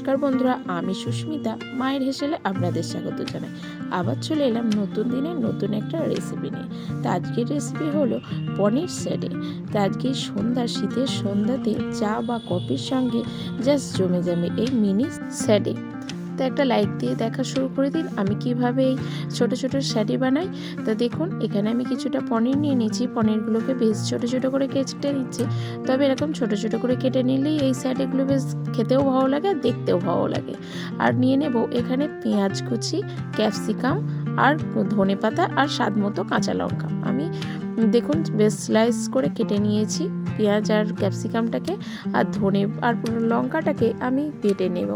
নমস্কার বন্ধুরা, আমি সুস্মিতা মায়ের হেসেলে আপনাদের স্বাগত জানাই। আবার চলে এলাম নতুন দিনের নতুন একটা রেসিপি নিয়ে। তো আজকের রেসিপি হলো পনির স্যাডে। তো আজকে শীতের সন্ধ্যাতে চা বা কফির সঙ্গে জাস্ট জমে যাবে এই মিনি স্যাডে। তো একটা লাইক দিয়ে দেখা শুরু করে দিন আমি কিভাবে এই ছোট ছোট স্যাডি বানাই। তো দেখুন, এখানে আমি কিছুটা পনির নিয়ে নিয়েছি। পনিরগুলোকে বেশ ছোট ছোট করে কেটে নিচ্ছি। তবে এরকম ছোট ছোট করে কেটে নিলেই এই স্যাডেগুলো বেশ খেতেও ভালো লাগে আর দেখতেও ভালো লাগে। আর নিয়ে নেব এখানে পেঁয়াজ কুচি, ক্যাপসিকাম আর ধনেপাতা আর স্বাদ মতো কাঁচা লঙ্কা। আমি দেখুন বেশ স্লাইস করে কেটে নিয়েছি পেঁয়াজ আর ক্যাপসিকামটাকে, আর ধনে আর লঙ্কাটাকে আমি বেটে নেব।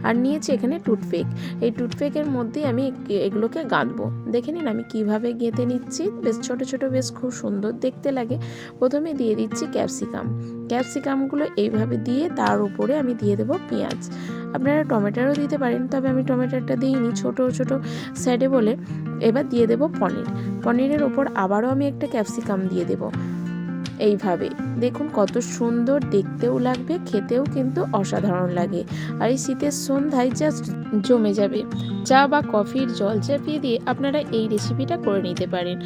আর নিয়েছি এখানে টুথপেক। এই টুথপেকের মধ্যে আমি এগুলোকে গাঁথবো। দেখে নিন আমি কিভাবে গেঁথে নিচ্ছি। বেশ ছোট ছোট, বেশ খুব সুন্দর দেখতে লাগে। প্রথমে দিয়ে দিচ্ছি ক্যাপসিকামগুলো এইভাবে দিয়ে তার উপরে আমি দিয়ে দেবো পেঁয়াজ। আপনারা টমেটোও দিতে পারেন, তবে আমি টমেটোটা দিইনি, ছোট ছোট সাইডে বলে। এবার দিয়ে দেবো পনিরের ওপর আবারও আমি একটা ক্যাপসিকাম দিয়ে দেবো। এইভাবে দেখুন কত সুন্দর দেখতেও লাগবে, খেতেও কিন্তু অসাধারণ লাগে। আর এই শীতের সন্ধ্যায় জাস্ট জমে যাবে। চা বা কফির জল চাপিয়ে দিয়ে আপনারা এই রেসিপিটা করে নিতে পারেন।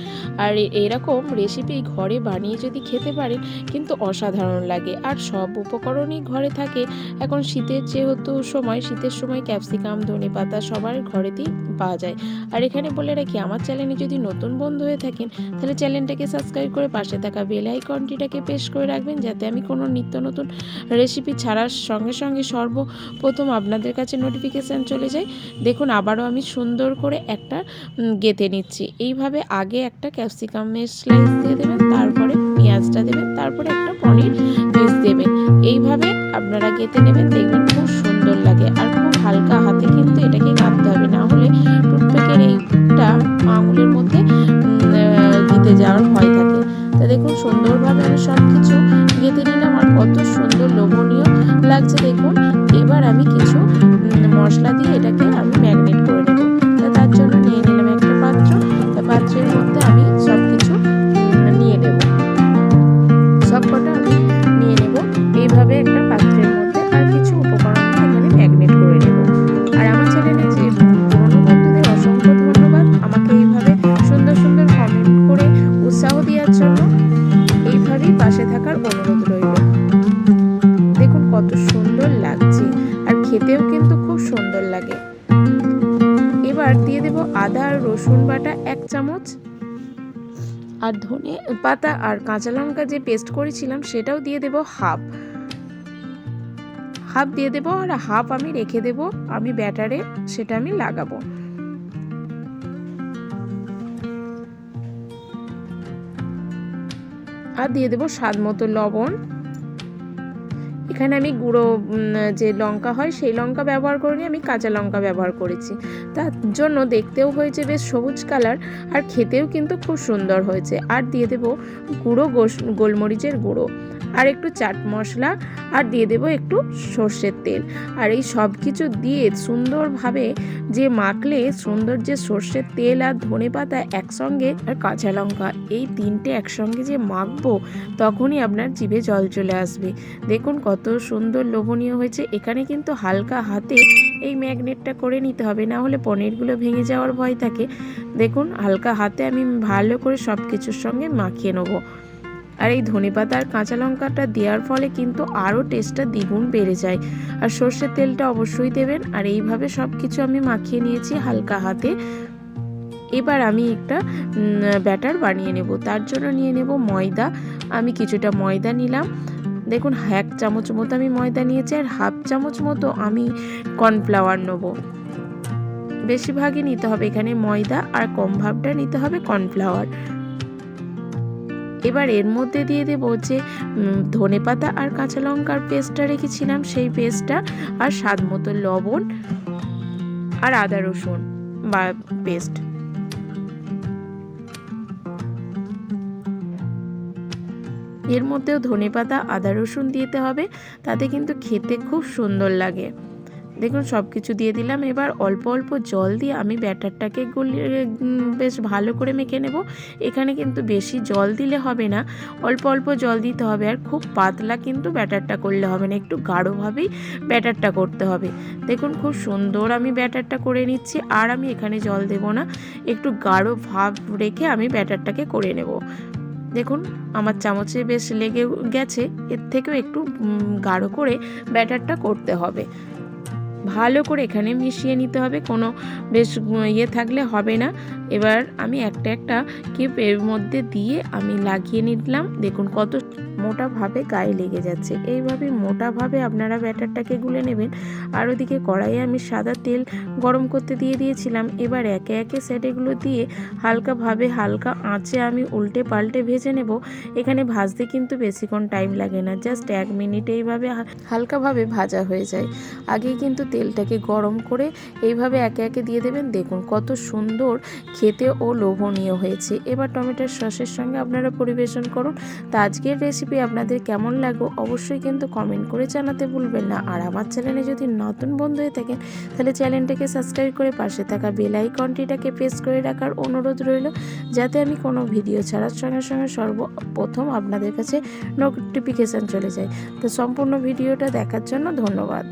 আর এরকম রেসিপি ঘরে বানিয়ে যদি খেতে পারেন কিন্তু অসাধারণ লাগে। আর সব উপকরণই ঘরে থাকে। এখন শীতের সময় ক্যাপসিকাম, ধনেপাতা সবার ঘরেতেই পাওয়া যায়। আর এখানে বলে রাখি, আমার চ্যানেলে যদি নতুন বন্ধু হয়ে থাকেন তাহলে চ্যানেলটাকে সাবস্ক্রাইব করে পাশে থাকা বেল আইকনটিটাকে প্রেস করে রাখবেন, যাতে আমি কোনো নিত্য নতুন রেসিপি ছাড়ার সঙ্গে সঙ্গে সর্বপ্রথম আপনাদের কাছে নোটিফিকেশান চলে যায়। দেখুন আবারও আমি সুন্দর করে একটা গেঁথে নিচ্ছি। এইভাবে আগে একটা ক্যাপসিকামের স্লাইস দিয়ে দেবেন, তারপরে পেঁয়াজটা দেবেন, তারপরে একটা পনির পিস দেবেন। এইভাবে আপনারা গেঁথে নেবেন, দেখবেন খুব সুন্দর লাগে। আর খুব হালকা হাতে কিন্তু এটাকে গাঁথতে হবে, না হলে টুথপেকের এইটা আঙুলের মধ্যে গেঁথে যাওয়ার ভয় থাকে। তা দেখুন সুন্দরভাবে আমি সব কিছু গেঁথে নিলাম আর কত সুন্দর লোভনীয় লাগছে দেখুন। এবার আমি কিছু মশলা দিয়ে এটাকে আমি ম্যারিনেট করে নেব। তার জন্য নিয়ে নিলাম একটা পাত্র। পাত্রের মধ্যে আমি সব কিছু নিয়ে নেব, সবকটা আমি নিয়ে নেব এইভাবে একটা পাত্রের মধ্যে। আর কিছু উপকরণ দিয়ে এখানে ম্যারিনেট করে নেব। আর আমার চ্যানেলে যে পুরনো বন্ধুদের অসংখ্য ধন্যবাদ আমাকে এইভাবে সুন্দর সুন্দর কমেন্ট করে উৎসাহ দেওয়ার জন্য। এইভাবেই পাশে থাকার অনুরোধ রইল। দেখুন কত সুন্দর লাগছে, আর খেতেও কিন্তু খুব সুন্দর লাগে। এবার দিয়ে দেব আদা আর রসুন বাটা 1 চামচ, আর ধনে পাতা আর কাঁচা লঙ্কা যে পেস্ট করেছিলাম সেটাও দিয়ে দেব হাফ দিয়ে দেব। আর হাফ আমি রেখে দেব, আমি ব্যাটারে সেটা আমি লাগাবো। আর দিয়ে দেব স্বাদ মতো লবণ। এখানে আমি গুঁড়ো যে লঙ্কা হয় সেই লঙ্কা ব্যবহার করিনি, আমি কাঁচা লঙ্কা ব্যবহার করেছি। তার জন্য দেখতেও হয়েছে বেশ সবুজ কালার, আর খেতেও কিন্তু খুব সুন্দর হয়েছে। আর দিয়ে দেব গুঁড়ো গোলমরিচের গুঁড়ো, আর একটু চাট মশলা, আর দিয়ে দেব একটু সর্ষের তেল। আর এই সব কিছু দিয়ে সুন্দরভাবে যে মাখলে সুন্দর, যে সর্ষের তেল আর ধনেপাতা একসঙ্গে আর কাঁচা লঙ্কা এই তিনটে একসঙ্গে যে মাখবো, তখনই আপনার জিভে জল চলে আসবে। দেখুন কত সুন্দর লোভনীয় হয়েছে। এখানে কিন্তু হালকা হাতে এই ম্যাগনেটটা করে নিতে হবে, না হলে পনিরগুলো ভেঙে যাওয়ার ভয় থাকে। দেখুন হালকা হাতে আমি ভালো করে সব কিছুর সঙ্গে মাখিয়ে নেবো। আর এই ধনেপাতা আর কাঁচা লঙ্কাটা দেওয়ার ফলে কিন্তু আরও টেস্টটা দ্বিগুণ বেড়ে যায়। আর সর্ষের তেলটা অবশ্যই দেবেন। আর এইভাবে সব কিছু আমি মাখিয়ে নিয়েছি হালকা হাতে। এবার আমি একটা ব্যাটার বানিয়ে নেব। তার জন্য নিয়ে নেব ময়দা। আমি কিছুটা ময়দা নিলাম। দেখুন 1 চামচ মতো আমি ময়দা নিয়েছি, আর হাফ চামচ মতো আমি কর্নফ্লাওয়ার নেব। বেশিরভাগই নিতে হবে এখানে ময়দা, আর কম ভাগটা নিতে হবে কর্নফ্লাওয়ার। এবার এর মধ্যে দিয়ে দেবো যে ধনেপাতা আর কাঁচা লঙ্কার পেস্টটা রেখেছিলাম সেই পেস্টটা, আর স্বাদ মতো লবণ, আর আদা রসুন বা পেস্ট। এর মধ্যেও ধনেপাতা, আদা রসুন দিতে হবে, তাতে কিন্তু খেতে খুব সুন্দর লাগে। দেখুন সব কিছু দিয়ে দিলাম। এবার অল্প অল্প জল দিয়ে আমি ব্যাটারটাকে গলিয়ে বেশ ভালো করে মেখে নেব। এখানে কিন্তু বেশি জল দিলে হবে না, অল্প অল্প জল দিতে হবে। আর খুব পাতলা কিন্তু ব্যাটারটা করলে হবে না, একটু গাঢ়ভাবেই ব্যাটারটা করতে হবে। দেখুন খুব সুন্দর আমি ব্যাটারটা করে নিচ্ছি। আর আমি এখানে জল দেব না, একটু গাঢ় ভাব রেখে আমি ব্যাটারটাকে করে নেব। দেখুন আমার চামচে বেশ লেগে গেছে, এর থেকেও একটু গাঢ় করে ব্যাটারটা করতে হবে। ভালো করে এখানে মিশিয়ে নিতে হবে, কোনো বেশ ইয়ে থাকলে হবে না। এবার আমি একটা একটা কিপ এর মধ্যে দিয়ে আমি লাগিয়ে নিলাম। দেখুন কত মোটাভাবে গায়ে লেগে যাচ্ছে। এইভাবে মোটাভাবে আপনারা ব্যাটারটাকে গুলে নেবেন। আর ওদিকে কড়াইয়ে আমি সাদা তেল গরম করতে দিয়ে দিয়েছিলাম। এবার একে একে সেটেগুলো দিয়ে হালকাভাবে হালকা আঁচে আমি উল্টে পাল্টে ভেজে নেব। এখানে ভাজতে কিন্তু বেশিক্ষণ টাইম লাগে না, জাস্ট 1 মিনিট এইভাবে হালকাভাবে ভাজা হয়ে যায়। আগেই কিন্তু তেলটাকে গরম করে এইভাবে একে একে দিয়ে দেবেন। দেখুন কত সুন্দর খেতে ও লোভনীয় হয়েছে। এবার টমেটোর সসের সঙ্গে আপনারা পরিবেশন করুন। তো আজকের রেসিপি আপনাদের কেমন লাগলো অবশ্যই কিন্তু কমেন্ট করে জানাতে ভুলবেন না। আর আমার চ্যানেলে যদি নতুন বন্ধু হয়ে থাকেন তাহলে চ্যানেলটাকে সাবস্ক্রাইব করে পাশে থাকা বেল আইকনটিটাকে প্রেস করে রাখার অনুরোধ রইল, যাতে আমি কোনো ভিডিও ছাড়ার সঙ্গে সঙ্গে সর্বপ্রথম আপনাদের কাছে নোটিফিকেশান চলে যায়। তো সম্পূর্ণ ভিডিওটা দেখার জন্য ধন্যবাদ।